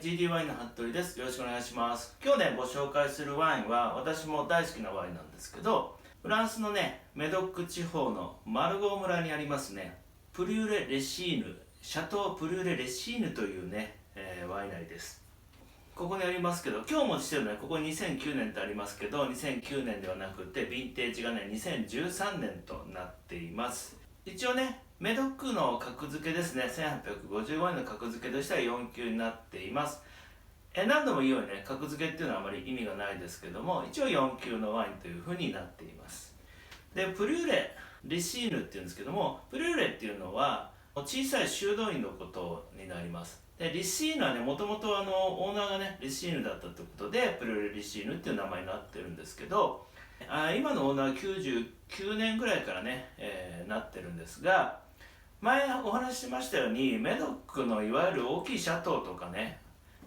GD ワインの服部です。よろしくお願いします。今日ね、ご紹介するワインは私も大好きなワインなんですけど、フランスのね、メドック地方のマルゴー村にありますね、プリューレ・レシーヌ、シャトー・プリューレ・レシーヌというね、ワイナリーです。ここにありますけど、今日もしてるのね、ここ2009年ってありますけど、2009年ではなくて、ヴィンテージがね、2013年となっています。一応ね、メドックの格付けですね、1855円の格付けとしては4級になっています。何度も言うようにね、格付けっていうのはあまり意味がないですけども、一応4級のワインというふうになっています。で、プリューレ・レシーヌっていうんですけども、プリューレっていうのは小さい修道院のことになります。で、レシーヌはね、もともとオーナーがね、レシーヌだったということで、プリューレ・レシーヌっていう名前になってるんですけど、今のオーナーは99年ぐらいからね、なってるんですが、前お話ししましたように、メドックのいわゆる大きいシャトーとかね、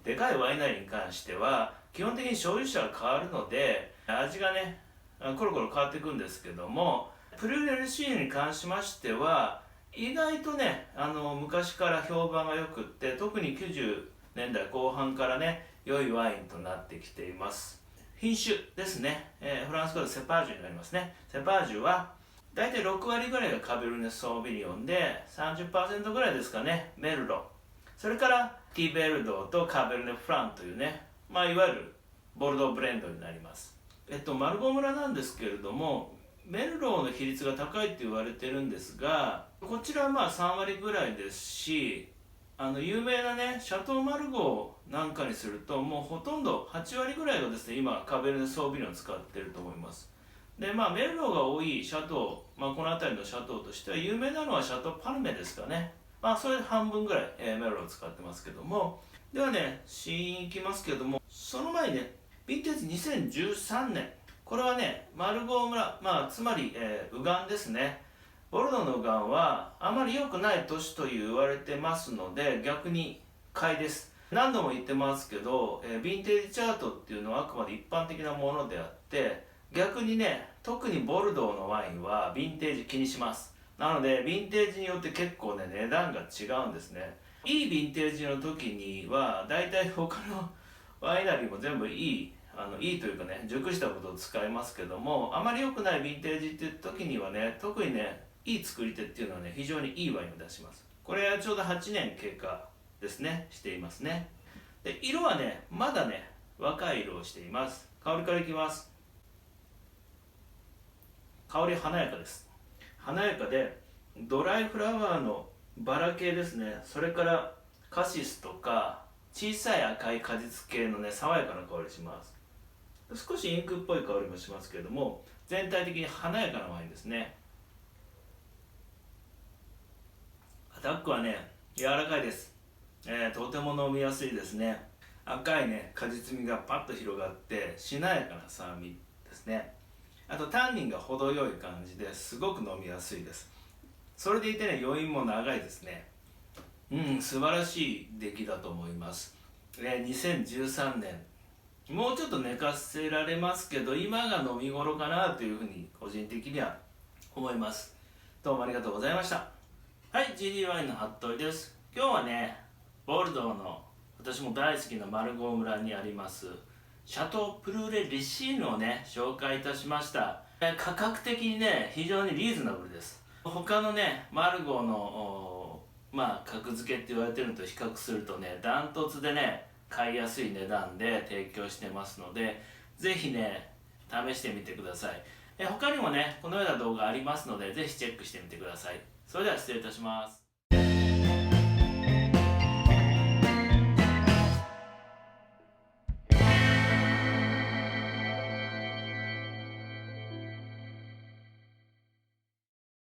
でかいワイナリーに関しては、基本的に所有者が変わるので、味がね、コロコロ変わっていくんですけども、プリューレ・レシーヌに関しましては、意外とね、昔から評判が良くって、特に90年代後半からね、良いワインとなってきています。品種ですね、フランス語でセパージュになりますね。セパージュは大体6割ぐらいがカベルネ・ソービニオンで 30% ぐらいですかね、メルロ、それからティベルドーとカベルネ・フランというね、いわゆるボルドーブレンドになります。マルゴー村なんですけれども、メルローの比率が高いって言われてるんですが、こちらは3割ぐらいですし、有名なね、シャトー・マルゴーなんかにすると、もうほとんど8割ぐらいがですね、今カベルネ・ソービニオンを使ってると思います。で、メルローが多いシャトー、この辺りのシャトーとしては有名なのはシャトー・パルメですかね。それで半分ぐらい、メルローを使ってますけども、ではね、試飲いきますけども、その前にね、ヴィンテージ2013年、これはね、マルゴー村、つまり、ウガンですね。ボルドーのウガンはあまり良くない都市と言われてますので、逆に買いです。何度も言ってますけど、ヴィンテージチャートっていうのはあくまで一般的なものであって、逆にね、特にボルドーのワインはヴィンテージ気にします。なので、ヴィンテージによって結構ね、値段が違うんですね。いいヴィンテージの時には、だいたい他のワイナリーも全部いいというかね、熟したことを使いますけども、あまり良くないヴィンテージっていう時にはね、特にね、いい作り手っていうのはね、非常にいいワインを出します。これはちょうど8年経過ですね、していますね。で、色はね、まだね、若い色をしています。香りからいきます。香り華やかです。華やかで、ドライフラワーのバラ系ですね。それからカシスとか小さい赤い果実系のね、爽やかな香りします。少しインクっぽい香りもしますけれども、全体的に華やかなワインですね。アタックはね、柔らかいです。とても飲みやすいですね。赤いね、果実味がパッと広がって、しなやかな酸味ですね。あとタンニンが程よい感じですごく飲みやすいです。それでいてね、余韻も長いですね。素晴らしい出来だと思います。2013年、もうちょっと寝かせられますけど、今が飲み頃かなというふうに個人的には思います。どうもありがとうございました。はい、GD ワインの服部です。今日はね、ボルドーの私も大好きなマルゴー村にありますシャトー・プルーレ・レシーヌをね、紹介いたしました。価格的にね、非常にリーズナブルです。他のね、マルゴーの格付けって言われてるのと比較するとね、ダントツでね、買いやすい値段で提供してますので、ぜひね、試してみてください。他にもね、このような動画ありますので、ぜひチェックしてみてください。それでは失礼いたします。